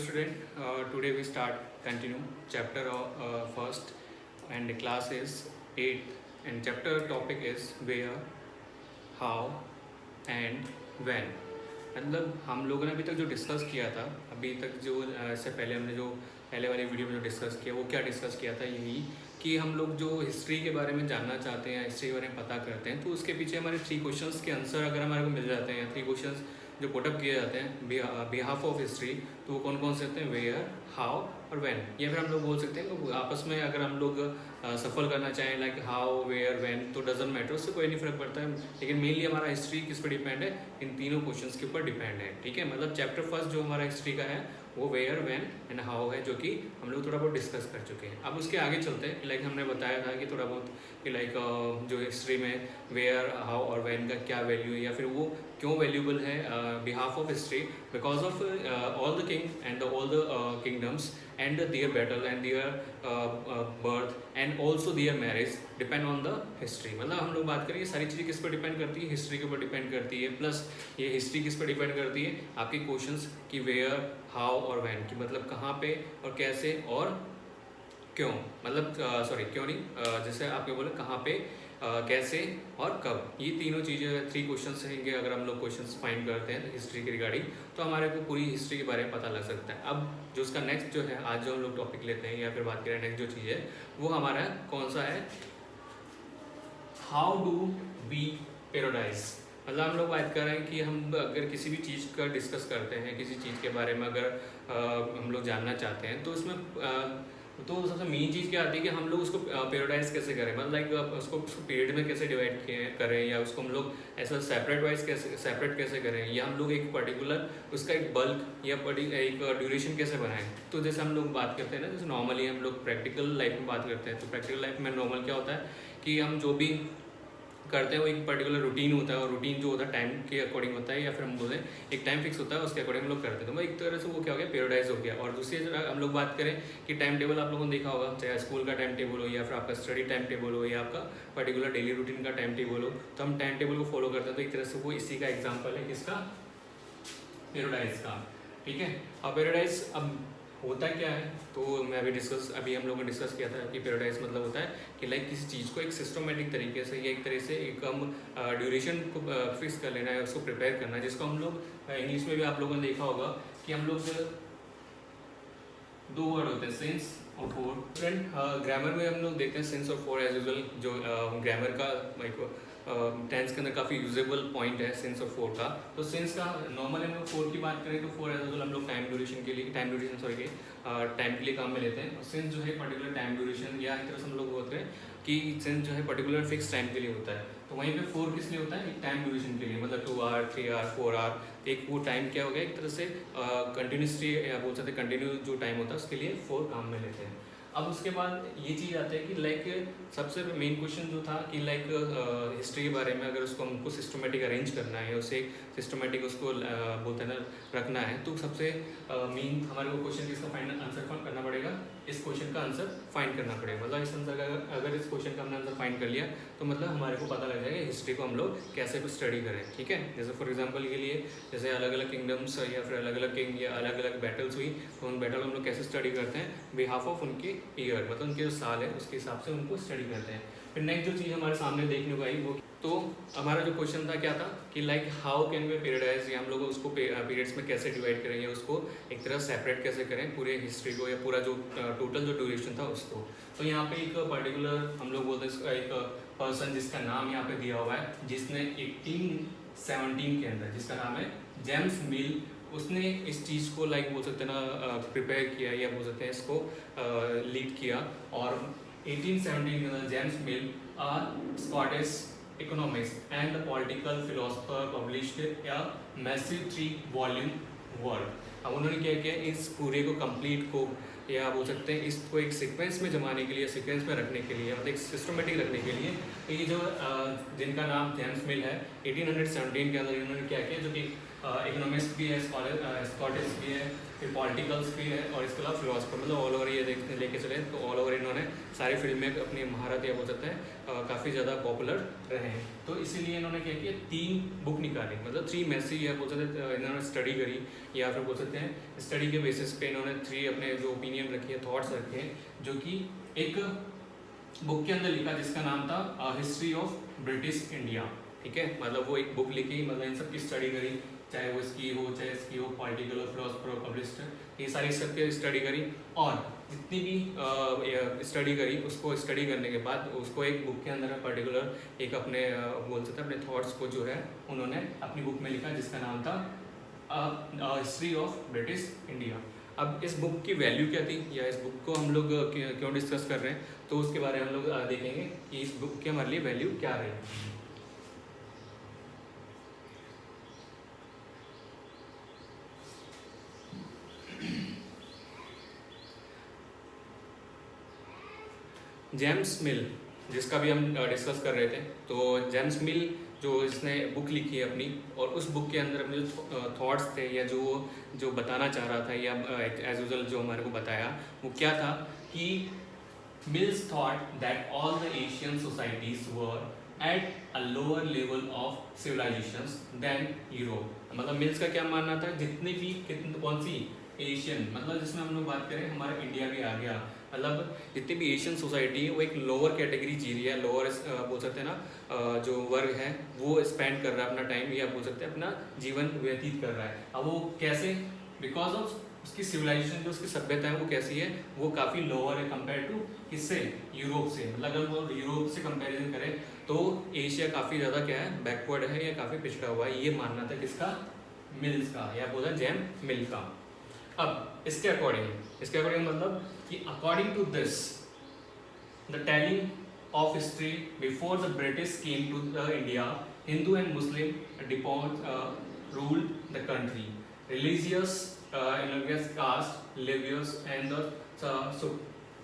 student. Today we start continue chapter first, and the class is 8th, and chapter topic is where, how and when. मतलब हम लोगों ने अभी तक जो डिस्कस किया था, अभी तक जो इससे पहले हमने जो पहले वाली वीडियो में जो डिस्कस किया वो क्या डिस्कस किया था, यही कि हम लोग जो हिस्ट्री के बारे में जानना चाहते हैं, हिस्ट्री के बारे में पता करते हैं, तो उसके पीछे हमारे 3 क्वेश्चंस के आंसर अगर हमारे को मिल जाते हैं या 3 क्वेश्चंस जो पुटअप किए जाते हैं बिहाफ ऑफ हिस्ट्री, तो वो कौन कौन से होते हैं, वेयर, हाउ और व्हेन। या फिर हम लोग बोल सकते हैं तो आपस में अगर हम लोग सफल करना चाहें लाइक हाउ, वेयर, व्हेन, तो डजंट मैटर, उससे कोई नहीं फर्क पड़ता है। लेकिन मेनली हमारा हिस्ट्री किस पर डिपेंड है, इन तीनों क्वेश्चंस के ऊपर डिपेंड है। ठीक है, मतलब चैप्टर फर्स्ट जो हमारा हिस्ट्री का है वो वेयर, व्हेन एंड हाउ है, जो कि हम लोग थोड़ा बहुत डिस्कस कर चुके हैं। अब उसके आगे चलते हैं। लाइक हमने बताया था कि थोड़ा बहुत कि लाइक जो हिस्ट्री में वेयर, हाउ और व्हेन का क्या वैल्यू है, या फिर वो क्यों वैल्यूबल है behalf of history, because of all the king and all the kingdoms and their battle and their birth and also their marriage depend on the history। मतलब हम लोग बात करें ये सारी चीज़ें किस पर डिपेंड करती है, हिस्ट्री के ऊपर डिपेंड करती है। प्लस ये हिस्ट्री किस पर डिपेंड करती है, आपके क्वेश्चंस कि वेयर, हाउ और व्हेन, की मतलब कहाँ पे और कैसे और क्यों, मतलब सॉरी क्यों नहीं, जैसे आपने बोला कहाँ पे, कैसे और कब, ये तीनों चीज़ें 3 क्वेश्चंस रहेंगे। अगर हम लोग क्वेश्चंस फाइंड करते हैं हिस्ट्री के रिगार्डिंग, तो हमारे को पूरी हिस्ट्री के बारे में पता लग सकता है। अब जो उसका नेक्स्ट जो है, आज जो हम लोग टॉपिक लेते हैं या फिर बात करें नेक्स्ट जो चीज़ है, वो हमारा कौन सा है, हाउ डू वी पैराडाइज। मतलब हम लोग बात कर रहे हैं कि हम अगर किसी भी चीज़ का डिस्कस करते हैं, किसी चीज़ के बारे में अगर हम लोग जानना चाहते हैं, तो उसमें तो सबसे मेन चीज़ क्या आती है कि हम लोग उसको पैराडाइज कैसे करें, मतलब लाइक उसको पीरियड में कैसे डिवाइड करें, या उसको हम लोग ऐसा सेपरेट कैसे करें, या हम लोग एक पर्टिकुलर उसका एक बल्क या एक ड्यूरेशन कैसे बनाएं। तो जैसे हम लोग बात करते हैं ना, जैसे नॉर्मली हम लोग प्रैक्टिकल लाइफ में बात करते हैं, तो प्रैक्टिकल लाइफ में नॉर्मल क्या होता है कि हम जो भी करते हैं वो एक पर्टिकुलर रूटीन होता है, और रूटीन जो होता है टाइम के अकॉर्डिंग होता है, या फिर हम बोलें एक टाइम फिक्स होता है, उसके अकॉर्डिंग हम लोग करते हैं। तो एक तरह से वो क्या हो गया, पैराडाइज हो गया। और दूसरी हम लोग बात करें कि टाइम टेबल आप लोगों ने देखा होगा, चाहे स्कूल का टाइम टेबल हो, या फिर आपका स्टडी टाइम टेबल हो, या आपका पर्टिकुलर डेली रूटीन का टाइम टेबल हो, तो हम टाइम टेबल को फॉलो करते हैं। तो एक तरह से वो इसी का एग्जाम्पल है, किसका, पैराडाइज का। ठीक है, अब पैराडाइज अब होता क्या है, तो मैं अभी हम लोगों ने डिस्कस किया था कि पैराडाइज मतलब होता है कि लाइक किसी चीज़ को एक सिस्टमेटिक तरीके से या एक तरह से एक हम ड्यूरेशन को फिक्स कर लेना है, उसको प्रिपेयर करना है, जिसको हम लोग इंग्लिश में भी आप लोगों ने देखा होगा कि हम लोग 2 वर्ड होते हैं, सिंस और फोर। फ्रेंड ग्रामर में हम लोग देखते हैं सिंस और फोर एज यूजुअल, जो ग्रामर का टेंस के अंदर काफ़ी यूजेबल पॉइंट है सिंस और फोर का। तो सिंस का नॉर्मल हम लोग 4 की बात करें तो 4 एज यूजुअल हम लोग टाइम के लिए काम में लेते हैं। और सिंस जो है पर्टिकुलर टाइम ड्यूरेशन, या एक तरह से हम लोग बोलते हैं कि सिंस जो है पर्टिकुलर फिक्स टाइम के लिए होता है। तो वहीं पे 4 किस लिए होता है, एक टाइम ड्यूरेशन के लिए, मतलब 2 आवर, 3 आवर, 4 आवर, एक वो टाइम क्या हो गया, एक तरह से कंटिन्यूसली या बोल सकते हैं कंटिन्यू जो टाइम होता है उसके लिए 4 काम में लेते हैं। अब उसके बाद ये चीज़ आती है कि लाइक सबसे मेन क्वेश्चन जो था कि लाइक हिस्ट्री के बारे में अगर उसको हमको सिस्टमेटिक अरेंज करना है, उसे सिस्टमेटिक उसको बोलते हैं ना रखना है, तो सबसे मेन हमारे को क्वेश्चन इसका फाइनल आंसर करना पड़ेगा, इस क्वेश्चन का आंसर फाइंड करना पड़ेगा। मतलब इस आंसर का अगर इस क्वेश्चन का हमने आंसर फाइंड कर लिया, तो मतलब हमारे को पता लग जाएगा हिस्ट्री को हम लोग कैसे भी स्टडी करें। ठीक है, जैसे फॉर एग्जांपल के लिए जैसे अलग अलग किंगडम्स या फिर अलग अलग किंग या अलग अलग बैटल्स हुई, तो उन बैटल हम लोग कैसे स्टडी करते हैं, बिहाफ ऑफ उनके ईयर, मतलब उनके जो साल है उसके हिसाब से उनको स्टडी करते हैं। फिर नेक्स्ट जो चीज़ हमारे सामने देखने को आई वो, तो हमारा जो क्वेश्चन था क्या था कि like how can we periodise, या हम लोग उसको पीरियड्स में कैसे डिवाइड करें, या उसको एक तरह सेपरेट कैसे करें पूरे हिस्ट्री को, या पूरा जो टोटल जो ड्यूरेशन था उसको। तो यहाँ पे एक पर्टिकुलर हम लोग बोलते हैं एक पर्सन जिसका नाम यहाँ पे दिया हुआ है, जिसने 1817 के अंदर, जिसका नाम है जेम्स मिल, उसने इस चीज़ को लाइक बोल सकते हैं ना प्रिपेयर किया, या बोल सकते हैं इसको लीड किया। और 1817 के अंदर James mill Scottish economist and the political philosopher published a massive 3 volume work. अब उन्होंने क्या किया, इस पूरे को कंप्लीट को, या बोल सकते हैं इसको एक सीक्वेंस में जमाने के लिए, सीक्वेंस में रखने के लिए, मतलब एक सिस्टमेटिक रखने के लिए, तो ये जो जिनका नाम जेम्स मिल है, 1817 के अंदर इन्होंने क्या किया, जो कि इकोनॉमिस्ट भी है, स्कॉटिश भी है, फिर पॉलिटिकल्स भी है, और इसके अलावा फिलोसफर, मतलब ऑल ओवर ये देखते लेके चले, तो ऑल ओवर इन्होंने सारी फील्ड में अपनी महारत या बोल सकते हैं काफ़ी ज़्यादा पॉपुलर रहे हैं। तो इसीलिए इन्होंने क्या किया, 3 बुक निकाली, मतलब 3 मैसी या बोल सकते हैं इन्होंने स्टडी करी, या फिर बोल सकते हैं स्टडी के बेसिस पे इन्होंने 3 अपने जो ओपिनियन रखी है, थॉट्स रखे हैं, जो कि एक बुक के अंदर लिखा जिसका नाम था हिस्ट्री ऑफ ब्रिटिश इंडिया। ठीक है, मतलब वो एक बुक लिखी, मतलब इन सब की स्टडी करी, चाहे वो इसकी हो, चाहे इसकी हो, पॉलिटिकल और फिलोसफर पब्लिश्ड, ये सारी सबके स्टडी करी, और जितनी भी स्टडी करी उसको स्टडी करने के बाद उसको एक बुक के अंदर पर्टिकुलर एक अपने बोल सकते हैं अपने थॉट्स को जो है उन्होंने अपनी बुक में लिखा जिसका नाम था हिस्ट्री ऑफ ब्रिटिश इंडिया। अब इस बुक की वैल्यू क्या थी, या इस बुक को हम लोग क्यों डिस्कस कर रहे हैं, तो उसके बारे में हम लोग देखेंगे कि इस बुक के हमारे लिए वैल्यू क्या रही। जेम्स मिल, जिसका भी हम डिस्कस कर रहे थे, तो जेम्स मिल जो इसने बुक लिखी है अपनी, और उस बुक के अंदर अपने जो थॉट्स थे या जो बताना चाह रहा था, या एज यूजल जो हमारे को बताया वो क्या था कि Mills thought that all the Asian societies were at a lower level of civilisations than Europe. मतलब मिल्स का क्या मानना था, जितनी भी कौन सी एशियन, मतलब जिसमें हम लोग बात करें हमारा इंडिया भी आ गया, मतलब जितनी भी एशियन सोसाइटी है वो एक लोअर कैटेगरी जी रही है, लोअर बोल सकते हैं ना, जो वर्ग है वो स्पेंड कर रहा है अपना टाइम, या बोल सकते हैं अपना जीवन व्यतीत कर रहा है। अब वो कैसे, बिकॉज ऑफ उसकी सिविलाइजेशन जो उसकी सभ्यता है वो कैसी है, वो काफ़ी लोअर है कंपेयर टू किससे, यूरोप से। मतलब अगर वो यूरोप से कंपेरिजन करें तो एशिया काफ़ी ज़्यादा क्या है, बैकवर्ड है या काफ़ी पिछड़ा हुआ है, ये मानना था किसका, मिल्स का, या बोला जेम मिल का। अब इसके अकॉर्डिंग मतलब कि according to this the telling of history before the British came to the India, Hindu and Muslim ruled the country, religious caste, Livius and the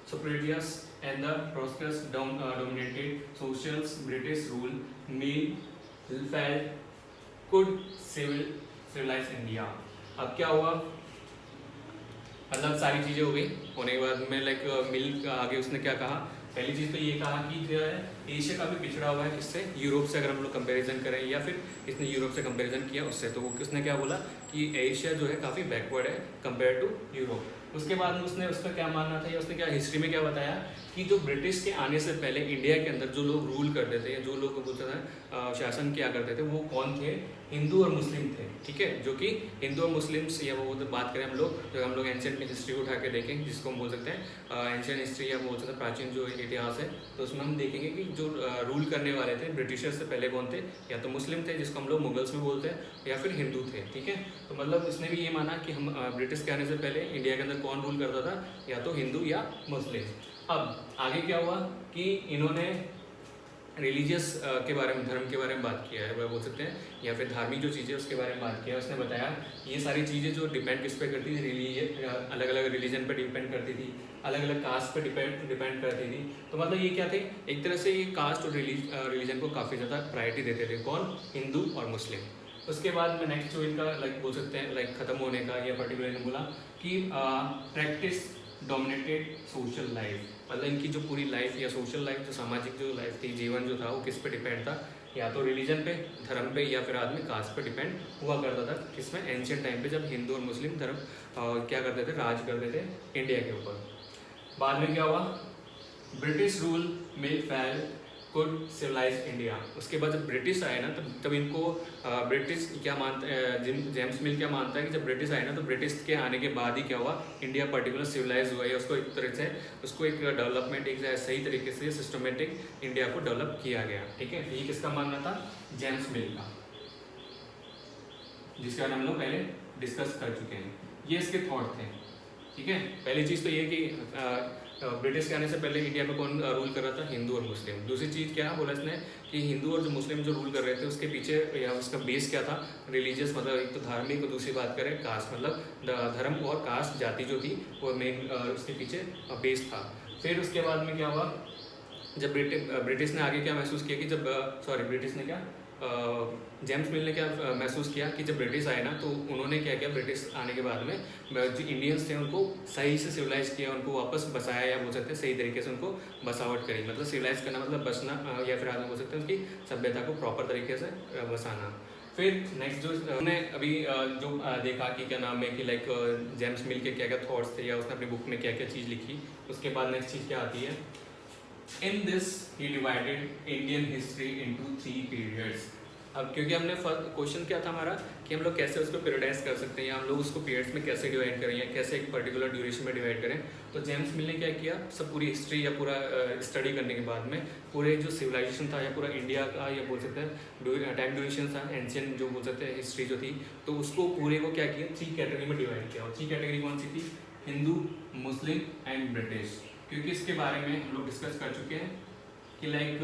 Socrates and the prosperous dominated socials British rule male felt could civilize India। अब क्या हुआ, मतलब सारी चीज़ें हो गई, होने के बाद में मिल आगे उसने क्या कहा, पहली चीज़ तो ये कहा कि जो है एशिया काफ़ी पिछड़ा हुआ है किससे, यूरोप से। अगर हम लोग कंपैरिजन करें, या फिर इसने यूरोप से कंपैरिजन किया उससे, तो वो किसने क्या बोला कि एशिया जो है काफ़ी बैकवर्ड है कंपेयर टू यूरोप। उसके बाद में उसने उसका क्या मानना था, या उसने क्या हिस्ट्री में क्या बताया कि जो ब्रिटिश के आने से पहले इंडिया के अंदर जो लोग रूल करते थे, या जो लोग बोलते थे शासन किया करते थे, वो कौन थे, हिंदू और मुस्लिम थे। ठीक है, जो कि हिंदू और मुस्लिम्स, या वो बात करें हम लोग एंशियंट हिस्ट्री उठा के देखें, जिसको हम बोल सकते हैं एंशियंट हिस्ट्री, या बोल सकते हैं प्राचीन जो इतिहास है, तो उसमें हम देखेंगे कि जो रूल करने वाले थे ब्रिटिशर्स से पहले कौन थे, या तो मुस्लिम थे जिसको हम लोग मुगल्स भी बोलते हैं, या फिर हिंदू थे। ठीक है, तो मतलब इसने भी ये माना कि हम ब्रिटिश के आने से पहले इंडिया के अंदर कौन रूल करता था, या तो हिंदू या मुस्लिम। अब आगे क्या हुआ कि इन्होंने रिलीजियस के बारे में, धर्म के बारे में बात किया है, वह बोल सकते हैं, या फिर धार्मिक जो चीज़ें उसके बारे में बात किया। उसने बताया ये सारी चीज़ें जो डिपेंड किस पे करती थी, रिलीजन, अलग अलग रिलीजन पे डिपेंड करती थी, अलग अलग कास्ट पे डिपेंड करती थी। तो मतलब ये क्या थे, एक तरह से ये कास्ट और रिलीजन को काफ़ी ज़्यादा प्रायोरिटी देते थे, कौन, हिंदू और मुस्लिम। उसके बाद में नेक्स्ट जो इनका बोल सकते हैं ख़त्म होने का, या पर्टिकुलर बोला कि प्रैक्टिस डोमिनेटेड सोशल लाइफ, मतलब इनकी जो पूरी लाइफ या सोशल लाइफ, जो सामाजिक जो लाइफ थी, जीवन जो था वो किस पे डिपेंड था, या तो रिलीजन पे, धर्म पे, या फिर आदमी कास्ट पे डिपेंड हुआ करता था। किसमें, एंशियंट टाइम पे, जब हिंदू और मुस्लिम धर्म क्या करते थे, राज करते थे इंडिया के ऊपर। बाद में क्या हुआ, ब्रिटिश रूल में फेल कुड सिविलाइज इंडिया। उसके बाद जब ब्रिटिश आए ना, तब इनको ब्रिटिश क्या मानता है, जेम्स मिल क्या मानता है कि जब ब्रिटिश आए ना, तो ब्रिटिश के आने के बाद ही क्या हुआ, इंडिया पर्टिकुलर सिविलाइज हुआ है। उसको एक तरह से उसको एक डेवलपमेंट, एक सही तरीके से सिस्टमेटिक इंडिया को डेवलप किया गया। ठीक है, ये किसका मानना था, जेम्स मिल का, जिसके बारे में हम लोग पहले डिस्कस कर चुके हैं। ये इसके थॉट थे। ठीक है, पहली चीज़ तो ये कि ब्रिटिश के आने से पहले इंडिया में कौन रूल कर रहा था, हिंदू और मुस्लिम। दूसरी चीज़ क्या बोला इसने कि हिंदू और जो मुस्लिम जो रूल कर रहे थे उसके पीछे या उसका बेस क्या था, रिलीजियस, मतलब एक तो धार्मिक, और दूसरी बात करें कास्ट, मतलब धर्म और कास्ट, जाति जो थी वो मेन उसके पीछे बेस था। फिर उसके बाद में क्या हुआ, जब ब्रिटिश ने आगे क्या महसूस किया कि जब ब्रिटिश ने क्या जेम्स मिल ने क्या महसूस किया कि जब ब्रिटिश आए ना, तो उन्होंने क्या किया, ब्रिटिश आने के बाद में जो इंडियंस थे उनको सही से सिविलाइज किया, उनको वापस बसाया, या बोल सकते हैं सही तरीके से उनको बसावट करी। मतलब सिविलाइज करना मतलब बसना, या फिर आगे बोल सकते हैं उसकी सभ्यता को प्रॉपर तरीके से बसाना। फिर नेक्स्ट जो हमने अभी जो देखा कि क्या नाम है कि लाइक जेम्स मिल के क्या क्या थॉट्स थे या उसने अपनी बुक में क्या क्या चीज़ लिखी, उसके बाद नेक्स्ट चीज़ क्या आती है, in this he divided Indian history into 3 periods. अब क्योंकि हमने क्वेश्चन क्या था हमारा कि हम लोग कैसे उसको पीरियडाइज कर सकते हैं या हम लोग उसको पीरियड्स में कैसे डिवाइड करें या कैसे एक पर्टिकुलर ड्यूरेशन में डिवाइड करें, तो जेम्स मिल ने क्या किया, सब पूरी हिस्ट्री या पूरा स्टडी करने के बाद में पूरे जो सिविलाइजेशन था या पूरा इंडिया का या बोल सकते हैं टाइम ड्यूरेशन था, एंशियंट जो बोल सकते हैं हिस्ट्री जो थी, तो उसको पूरे को क्या किया 3 कैटेगरी में डिवाइड किया। और 3 कैटेगरी कौन सी थी, हिंदू, मुस्लिम एंड ब्रिटिश। क्योंकि इसके बारे में हम लोग डिस्कस कर चुके हैं कि लाइक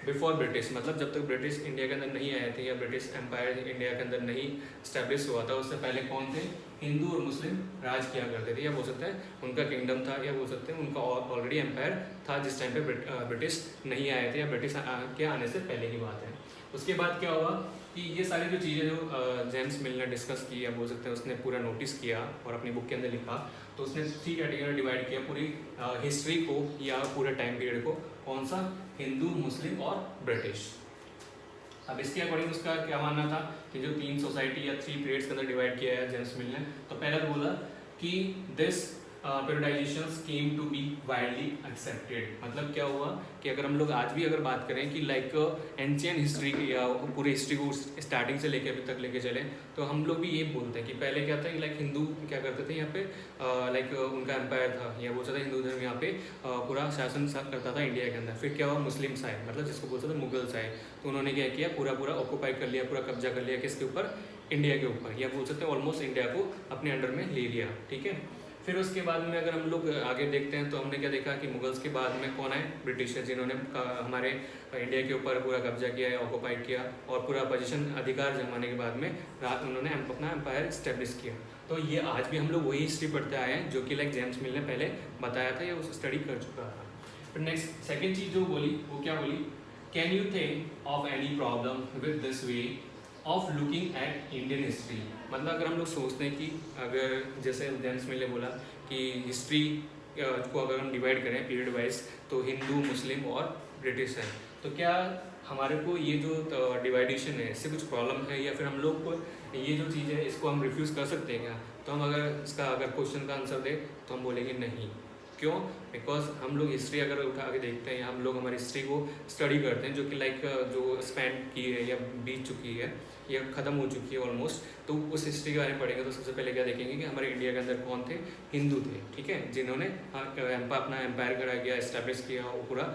बिफोर ब्रिटिश, मतलब जब तक ब्रिटिश इंडिया के अंदर नहीं आए थे या ब्रिटिश एम्पायर इंडिया के अंदर नहीं स्टैब्लिश हुआ था, उससे पहले कौन थे, हिंदू और मुस्लिम राज किया करते थे या बोल सकते हैं उनका किंगडम था या बोल सकते हैं उनका ऑलरेडी एम्पायर था जिस टाइम पे ब्रिटिश नहीं आए थे या ब्रिटिश के आने से पहले की बात है। उसके बाद क्या हुआ कि ये सारी जो चीज़ें जो जेम्स मिल ने डिस्कस की या बोल सकते हैं उसने पूरा नोटिस किया और अपनी बुक के अंदर लिखा, तो उसने 3 कैटेगरी डिवाइड किया पूरी हिस्ट्री को या पूरे टाइम पीरियड को, कौन सा, हिंदू, मुस्लिम और ब्रिटिश। अब इसके अकॉर्डिंग उसका क्या मानना था कि जो 3 सोसाइटी या 3 पीरियड्स के अंदर डिवाइड किया है जेम्स मिल ने, तो पहला तो बोला कि this periodizations came to be widely accepted। मतलब क्या हुआ कि अगर हम लोग आज भी अगर बात करें कि लाइक एंशियंट हिस्ट्री या पूरी हिस्ट्री को स्टार्टिंग से लेके अभी तक लेके चले, तो हम लोग भी ये बोलते हैं कि पहले क्या था कि लाइक हिंदू क्या करते थे यहाँ पे लाइक उनका एम्पायर था या बोल सकते हैं हिंदू धर्म यहाँ पे पूरा शासन करता था इंडिया के अंदर। फिर क्या हुआ, मुस्लिम्स आए, मतलब जिसको बोलते थे मुगल्स आए, तो उन्होंने क्या किया, पूरा पूरा ऑक्यूपाई कर लिया, पूरा कब्जा कर लिया किसके ऊपर, इंडिया के ऊपर, या बोल सकते हैं ऑलमोस्ट इंडिया को अपने अंडर में ले लिया। ठीक है, फिर उसके बाद में अगर हम लोग आगे देखते हैं तो हमने क्या देखा कि मुगल्स के बाद में कौन आए, ब्रिटिशर्स, जिन्होंने हमारे इंडिया के ऊपर पूरा कब्जा किया है, ऑक्यूपाई किया और पूरा पोजीशन अधिकार जमाने के बाद में उन्होंने अपना एम्पायर स्टेब्लिश किया। तो ये आज भी हम लोग वही हिस्ट्री पढ़ते आए हैं जो कि लाइक जेम्स मिल ने पहले बताया था या उस स्टडी कर चुका था। फिर नेक्स्ट सेकेंड चीज़ जो बोली वो क्या बोली, can you think of any problem with this way of looking at Indian history. मतलब अगर हम लोग सोचते हैं कि अगर जैसे जेम्स मिल ने बोला कि हिस्ट्री को अगर हम डिवाइड करें पीरियड वाइज तो हिंदू, मुस्लिम और ब्रिटिश है, तो क्या हमारे को ये जो डिवाइडेशन है इससे कुछ प्रॉब्लम है या फिर हम लोग को ये जो चीज़ है इसको हम रिफ्यूज़ कर सकते हैं क्या। तो हम अगर इसका अगर क्वेश्चन का आंसर दें तो हम बोलेंगे नहीं। क्यों, बिकॉज हम लोग हिस्ट्री अगर उठा के देखते हैं या हम लोग हमारी हिस्ट्री को स्टडी करते हैं जो कि लाइक जो स्पेंड की है या बीत चुकी है या ख़त्म हो चुकी है ऑलमोस्ट, तो उस हिस्ट्री के बारे में पढ़ेंगे तो सबसे पहले क्या देखेंगे कि हमारे इंडिया के अंदर कौन थे, हिंदू थे। ठीक है, जिन्होंने अपना एम्पायर खड़ा किया, इस्टेब्लिश किया और पूरा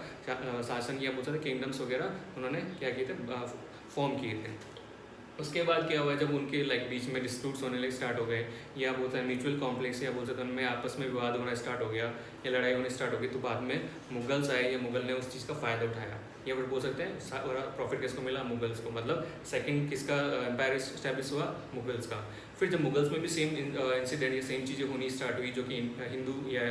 शासन किया, बोलते थे किंगडम्स वगैरह उन्होंने क्या किए थे, फॉर्म किए थे। उसके बाद क्या हुआ, जब उनके लाइक बीच में डिस्प्यूट्स होने लगे स्टार्ट हो गए या बोलते हैं म्यूचुअल कॉन्फ्लिक्ट्स या बोलते हैं उनमें आपस में विवाद होना स्टार्ट हो गया या लड़ाई होनी स्टार्ट हो गई, तो बाद में मुगल्स आए या मुगल ने उस चीज़ का फ़ायदा उठाया या फिर बोल सकते हैं प्रॉफिट किसको मिला, मुगल्स को। मतलब सेकंड किसका एम्पायर इस्टेब्लिश हुआ, मुगल्स का। फिर जब मुगल्स में भी सेम इंसिडेंट या सेम चीज़ें होनी स्टार्ट हुई जो कि हिंदू या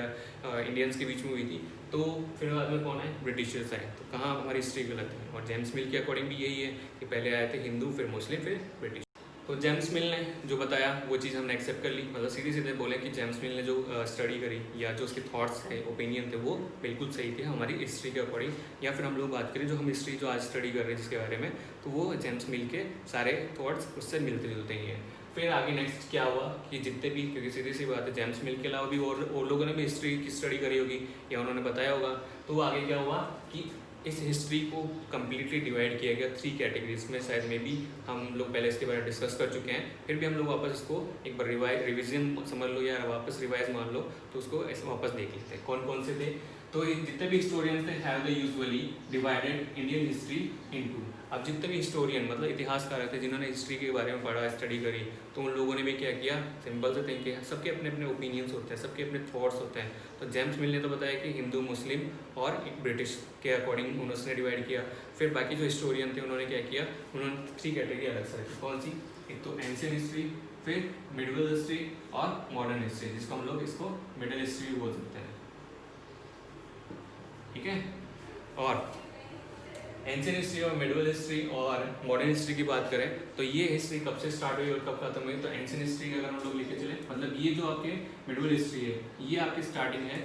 इंडियंस के बीच में हुई थी, तो फिर बाद में कौन आए, ब्रिटिशर्स आए। तो कहाँ हमारी हिस्ट्री गलत है, और जेम्स मिल के अकॉर्डिंग भी यही है कि पहले आए थे हिंदू, फिर मुस्लिम, फिर ब्रिटिश। तो जेम्स मिल ने जो बताया वो चीज़ हमने एक्सेप्ट कर ली, मतलब सीधे सीधे बोले कि जेम्स मिल ने जो स्टडी करी या जो उसके थॉट्स थे, ओपिनियन थे, वो बिल्कुल सही थे हमारी हिस्ट्री के अकॉर्डिंग। या फिर हम लोग बात करें जो हम हिस्ट्री जो आज स्टडी कर रहे हैं जिसके बारे में, तो वो जेम्स मिल के सारे थॉट्स उससे मिलते जुलते ही हैं। फिर आगे नेक्स्ट क्या हुआ कि जितने भी, क्योंकि सीधी सी बात है जेम्स मिल के अलावा भी और लोगों ने भी हिस्ट्री की स्टडी करी होगी या उन्होंने बताया होगा, तो आगे क्या हुआ कि इस हिस्ट्री को कम्प्लीटली डिवाइड किया गया 3 कैटेगरीज में। शायद में भी हम लोग पहले इसके बारे में डिस्कस कर चुके हैं, फिर भी हम लोग वापस इसको एक बार रिविजन समझ लो या वापस रिवाइज मान लो, तो उसको ऐसे वापस देख लेते हैं कौन कौन से थे। तो जितने भी हिस्टोरियंस थे have the usually divided Indian history into. अब जितने भी हिस्टोरियन मतलब इतिहासकार थे जिन्होंने हिस्ट्री के बारे में पढ़ा, स्टडी करी, तो उन लोगों ने भी क्या किया, सिंपल से थिंक किया। सबके अपने अपने ओपिनियंस होते हैं, सबके अपने थॉट्स होते हैं। तो जेम्स मिल ने तो बताया कि हिंदू, मुस्लिम और ब्रिटिश के अकॉर्डिंग उन्होंने डिवाइड किया। फिर बाकी जो हिस्टोरियन थे उन्होंने क्या किया, उन्होंने 3 कैटेगरी अलग से रखी। कौन सी, एक तो एंशियंट हिस्ट्री, फिर मिडिवल हिस्ट्री और मॉडर्न हिस्ट्री, जिसको हम लोग इसको मिडिल हिस्ट्री भी बोल सकते हैं। ठीक है, और एंशियंट हिस्ट्री और मिडिवल हिस्ट्री और मॉडर्न हिस्ट्री की बात करें तो ये हिस्ट्री कब से स्टार्ट हुई और कब खत्म हुई, तो एंशियंट हिस्ट्री अगर हम लोग लेके चले, मतलब ये जो आपके मिडिवल हिस्ट्री है ये आपकी स्टार्टिंग है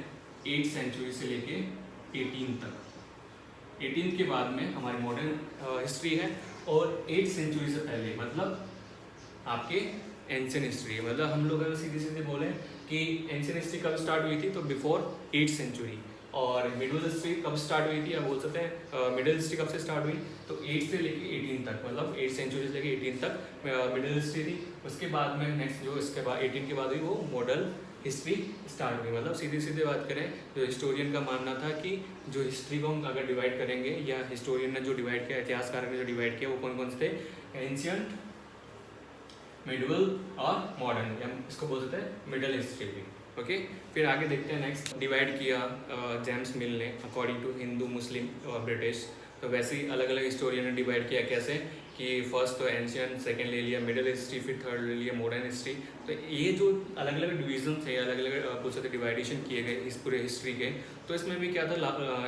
8th सेंचुरी से लेके 18 तक। 18 के बाद में हमारी मॉडर्न हिस्ट्री है और 8th सेंचुरी से पहले, मतलब आपके एंशियंट हिस्ट्री, मतलब हम लोग अगर सीधे सीधे बोले कि एंशियंट हिस्ट्री कब स्टार्ट हुई थी तो बिफोर 8th सेंचुरी, और मिडिल हिस्ट्री कब स्टार्ट हुई थी, या बोल सकते हैं मिडिल हिस्ट्री कब से स्टार्ट हुई तो 8 से लेके 18 तक, मतलब 8th सेंचुरी से लेके 18 तक मिडिल हिस्ट्री थी। उसके बाद में नेक्स्ट जो इसके बाद 18 के बाद हुई वो मॉडर्न हिस्ट्री स्टार्ट हुई। मतलब सीधे सीधे बात करें जो हिस्टोरियन का मानना था कि जो हिस्ट्री को हम अगर डिवाइड करेंगे, या हिस्टोरियन ने जो डिवाइड किया, इतिहासकार ने जो डिवाइड किया, वो कौन कौन से थे, एंशियंट, मिडिवल और मॉडर्न, या इसको बोल सकते हैं मिडल हिस्ट्री भी। ओके, फिर आगे देखते हैं नेक्स्ट। डिवाइड किया जेम्स मिल ने अकॉर्डिंग टू हिंदू, मुस्लिम और ब्रिटिश। तो वैसे ही अलग अलग हिस्टोरियन ने डिवाइड किया, कैसे कि फर्स्ट तो एंशियंट, सेकंड ले लिया मिडिल हिस्ट्री, फिर थर्ड ले लिया मॉडर्न हिस्ट्री। तो ये जो अलग अलग डिवीजन थे, अलग अलग कुछ डिवाइडेशन किए गए इस पूरे हिस्ट्री के, तो इसमें भी क्या था,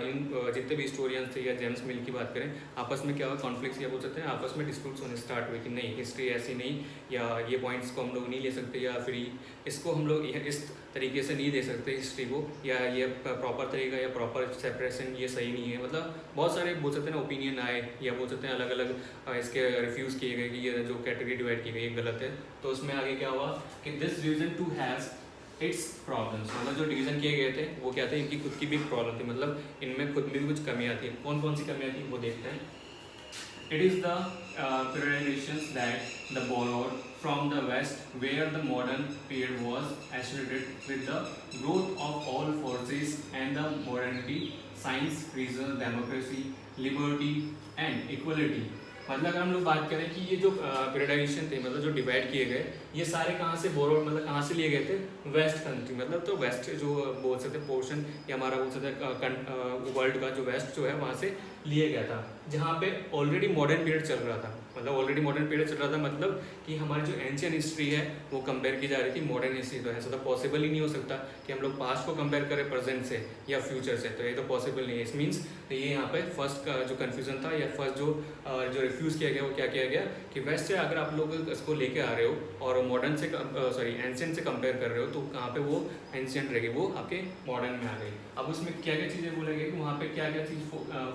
इन जितने भी हिस्टोरियंस थे या जेम्स मिल की बात करें, आपस में क्या हुआ, कॉन्फ्लिक्ट्स या बोल सकते हैं आपस में डिस्प्यूट्स होने स्टार्ट हुए कि नहीं हिस्ट्री ऐसी नहीं, या ये पॉइंट्स को हम लोग नहीं ले सकते, या फिर इसको हम लोग इस तरीके से नहीं दे सकते हिस्ट्री को, या ये प्रॉपर तरीका या प्रॉपर सेपरेशन ये सही नहीं है। मतलब बहुत सारे बोल सकते हैं ना ओपिनियन आए, या बोल सकते हैं अलग अलग इसके रिफ्यूज़ किए गए कि ये जो कैटेगरी डिवाइड की गई है गलत है। तो उसमें आगे क्या हुआ कि this division too has its problems, मतलब जो डिवीजन किए गए थे वो क्या थे, इनकी खुद की भी प्रॉब्लम थी, मतलब इनमें खुद में भी कुछ कमियाँ थी। कौन कौन सी कमियाँ थी वो देखते हैं। It is the periodizations that the borrowed from the West, where the modern period was associated with the growth of all forces and the modernity, science, reason, democracy, liberty and equality। मतलब अगर हम लोग बात करें कि ये जो periodisation थे, मतलब जो डिवाइड किए गए, ये सारे कहाँ से बोरो, मतलब कहाँ से लिए गए थे, वेस्ट कंट्री, मतलब तो वेस्ट जो बोल सकते हैं पोर्शन, या हमारा बोल सकते हैं वर्ल्ड का जो वेस्ट जो है वहाँ से लिए गया था, जहाँ पे ऑलरेडी मॉडर्न पीरियड चल रहा था। मतलब ऑलरेडी मॉडर्न पीरियड चल रहा था, मतलब कि हमारी जो एंशियंट हिस्ट्री है वो कंपेयर की जा रही थी मॉडर्न हिस्ट्री। तो ऐसा तो पॉसिबल ही नहीं हो सकता कि हम लोग पास्ट को कंपेयर करें प्रेजेंट से या फ्यूचर से, तो ये तो पॉसिबल नहीं है। इस मीन्स ये यहाँ पे फर्स्ट का जो कन्फ्यूजन था, या फर्स्ट जो रिफ्यूज़ किया गया वो क्या किया गया कि वेस्ट से अगर आप लोग इसको लेके आ रहे हो और मॉडर्न से एंशियंट से कंपेयर कर रहे हो, तो कहाँ पे वो एंशियंट रहेगी, वो आपके मॉडर्न में आ गई। अब उसमें क्या क्या चीज़ें बोलेंगे कि वहाँ पे क्या क्या चीज़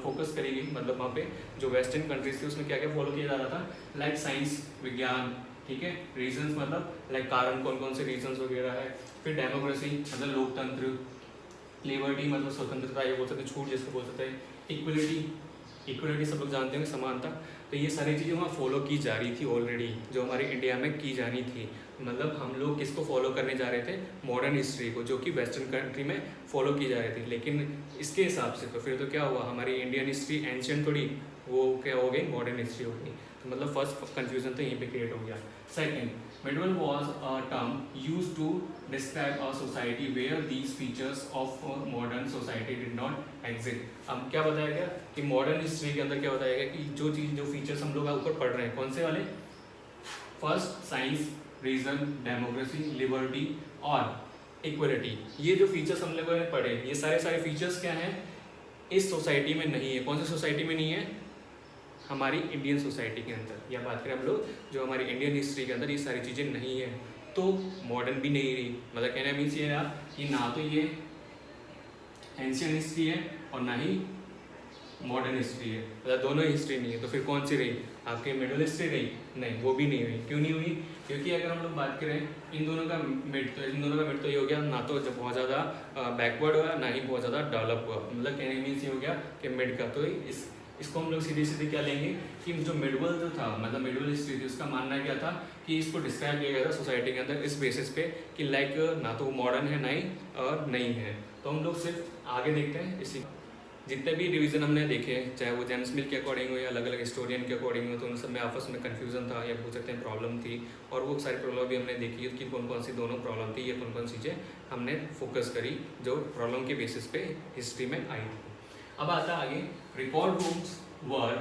फोकस करेगी, मतलब वहाँ पे जो वेस्टर्न कंट्रीज थी उसमें क्या क्या फॉलो किया जा रहा था, लाइक साइंस, विज्ञान, ठीक है, रीजंस, मतलब लाइक कारण कौन कौन से रीजंस वगैरह है, फिर डेमोक्रेसी मतलब लोकतंत्र, लिबर्टी मतलब स्वतंत्रता, ये बोल सकते हैं छूट जिसको बोल सकते हैं, इक्वलिटी सब लोग जानते हैं, समानता। तो ये सारी चीज़ें वहाँ फॉलो की जा रही थी ऑलरेडी, जो हमारे इंडिया में की जानी थी। मतलब हम लोग किसको फॉलो करने जा रहे थे, मॉडर्न हिस्ट्री को, जो कि वेस्टर्न कंट्री में फॉलो की जा रही थी। लेकिन इसके हिसाब से तो फिर तो क्या हुआ, हमारी इंडियन हिस्ट्री एंशियंट थोड़ी, वो क्या हो गई, मॉडर्न हिस्ट्री हो गई। तो मतलब फर्स्ट कंफ्यूजन तो यहीं पे क्रिएट हो गया। Second, medieval was a term used to describe a society where these features of modern society did not exist. अब क्या बताया गया कि मॉडर्न हिस्ट्री के अंदर क्या बताया गया कि जो फीचर्स हम लोग ऊपर पढ़ रहे हैं, कौन से वाले, first science, reason, democracy, liberty और इक्वलिटी, ये जो फीचर्स हम लोगों ने पढ़े, ये सारे फीचर्स क्या हैं, इस सोसाइटी में नहीं है। कौन सी सोसाइटी में नहीं है, हमारी इंडियन सोसाइटी के अंदर, या बात करें हम लोग जो हमारी इंडियन हिस्ट्री के अंदर ये सारी चीज़ें नहीं है, तो मॉडर्न भी नहीं रही। मतलब कहना मीन्स ये रहा कि ना तो ये एंशियंट हिस्ट्री है और ना ही मॉडर्न हिस्ट्री है, मतलब दोनों हिस्ट्री नहीं है। तो फिर कौन सी रही, आपकी मिडिल हिस्ट्री रही, नहीं वो भी नहीं हुई। क्यों नहीं हुई, क्योंकि अगर हम लोग बात करें इन दोनों का मिड, तो ये हो गया ना तो जब बहुत ज़्यादा बैकवर्ड हुआ, ना ही बहुत ज़्यादा डेवलप हुआ। मतलब कहने मीन्स ये हो गया कि मिड का, तो इसको हम लोग सीधे सीधे क्या लेंगे कि जो मिडवल जो था, मतलब मिडवल हिस्ट्री थी, उसका मानना क्या था कि इसको डिस्क्राइब किया गया था सोसाइटी के अंदर इस बेसिस पे कि लाइक ना तो मॉडर्न है ना ही नहीं है। तो हम लोग सिर्फ आगे देखते हैं इसी, जितने भी डिवीज़न हमने देखे, चाहे वो जेम्स मिल के अकॉर्डिंग हो या अलग अलग हिस्टोरियन के अकॉर्डिंग हो, तो उन सब में आपस में कन्फ्यूजन था या बोल सकते हैं प्रॉब्लम थी। और वो सारी प्रॉब्लम भी हमने देखी कि कौन कौन सी दोनों प्रॉब्लम थी, ये कौन कौन सी चीज़ें हमने फोकस करी जो प्रॉब्लम के बेसिस पे हिस्ट्री में आई थी। अब आता आगे, record rooms were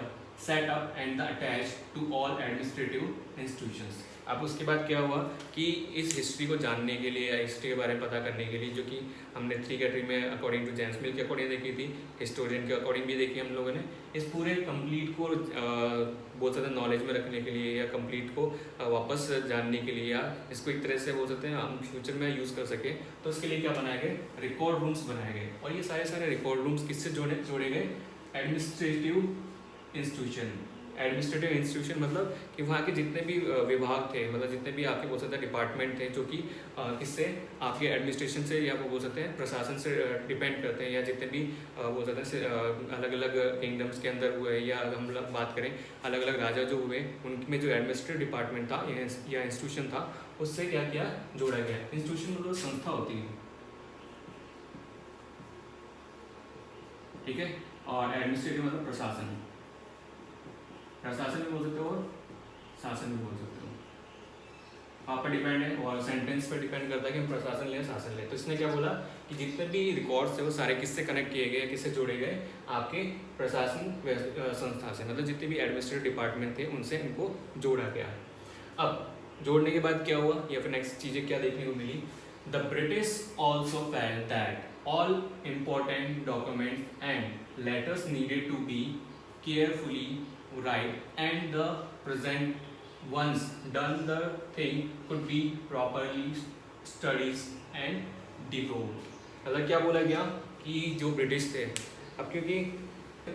set up and attach to all administrative institutions. अब उसके बाद क्या हुआ कि इस हिस्ट्री को जानने के लिए या हिस्ट्री के बारे में पता करने के लिए, जो कि हमने 3 कैटेगरी में अकॉर्डिंग टू जेम्स मिल के अकॉर्डिंग देखी थी, हिस्टोरियन के अकॉर्डिंग भी देखी हम लोगों ने, इस पूरे कंप्लीट को बोल सकते हैं नॉलेज में रखने के लिए या कंप्लीट को वापस जानने के लिए, या इसको एक तरह से बोल सकते हैं हम फ्यूचर में यूज़ कर सके, तो उसके लिए क्या बनाए गए, रिकॉर्ड रूम्स बनाए गए। और ये सारे रिकॉर्ड रूम्स किससे जोड़े गए, एडमिनिस्ट्रेटिव इंस्टीट्यूशन, एडमिनिस्ट्रेटिव इंस्टीट्यूशन मतलब कि वहाँ के जितने भी विभाग थे, मतलब जितने भी आपके बोल सकते हैं डिपार्टमेंट थे जो कि किससे आपके एडमिनिस्ट्रेशन से या वो बोल सकते हैं प्रशासन से डिपेंड करते हैं, या जितने भी बोल सकते हैं अलग अलग किंगडम्स के अंदर हुए, या हम लोग बात करें अलग अलग राजा जो हुए उनमें जो एडमिनिस्ट्रेटिव डिपार्टमेंट था या इंस्टीट्यूशन था उससे क्या किया, जोड़ा गया। इंस्टीट्यूशन मतलब संस्था होती है, ठीक है, और एडमिनिस्ट्रेटिव मतलब प्रशासन, प्रशासन भी बोल सकते हो और शासन भी बोल सकते हो, आप पर डिपेंड है और सेंटेंस पर डिपेंड करता है कि हम प्रशासन लें शासन लें। तो इसने क्या बोला कि जितने भी रिकॉर्ड्स थे वो सारे किससे कनेक्ट किए गए, किससे जोड़े गए, आपके प्रशासन संस्था से, मतलब जितने भी एडमिनिस्ट्रेटिव डिपार्टमेंट थे उनसे इनको जोड़ा गया। अब जोड़ने के बाद क्या हुआ या फिर नेक्स्ट चीज़ें क्या देखने को मिली, the British also felt that all important documents and letters needed to be carefully write and the present once done the thing could be properly studied and developed। मतलब क्या बोला गया कि जो ब्रिटिश थे, अब क्योंकि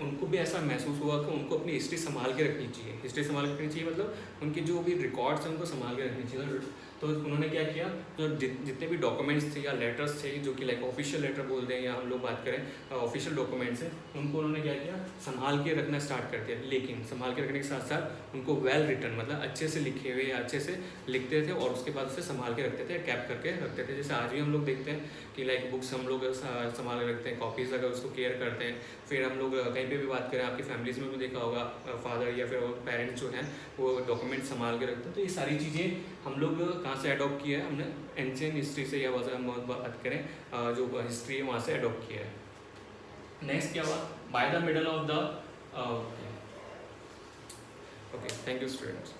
उनको भी ऐसा महसूस हुआ कि उनको अपनी हिस्ट्री संभाल के रखनी चाहिए, हिस्ट्री संभाल के रखनी चाहिए मतलब उनके जो भी रिकॉर्ड्स हैं उनको संभाल के रखनी चाहिए। तो उन्होंने क्या किया, जो जितने भी डॉक्यूमेंट्स थे या लेटर्स थे जो कि लाइक ऑफिशियल लेटर बोलते हैं या हम लोग बात करें ऑफिशियल डॉक्यूमेंट्स हैं, उनको उन्होंने क्या किया, संभाल के रखना स्टार्ट कर दिया। लेकिन संभाल के रखने के साथ साथ उनको वेल रिटन मतलब अच्छे से लिखे हुए या अच्छे से लिखते थे और उसके बाद उसे संभाल के रखते थे, कैप करके रखते थे। जैसे आज भी हम लोग देखते हैं कि लाइक बुक्स हम लोग संभाल के रखते हैं, कॉपीज़ अगर उसको केयर करते हैं। फिर हम लोग कहीं पे भी बात करें, आपकी फैमिलीज़ में भी देखा होगा फादर या फिर पेरेंट्स जो हैं वो डॉक्यूमेंट संभाल के रखते हैं। तो ये सारी चीज़ें हम लोग कहाँ से अडॉप्ट किया है, हमने एंशियंट हिस्ट्री से, या हम बात करें जो हिस्ट्री है वहाँ से अडॉप्ट किया है। नेक्स्ट क्या हुआ, by the middle of the okay, thank you students.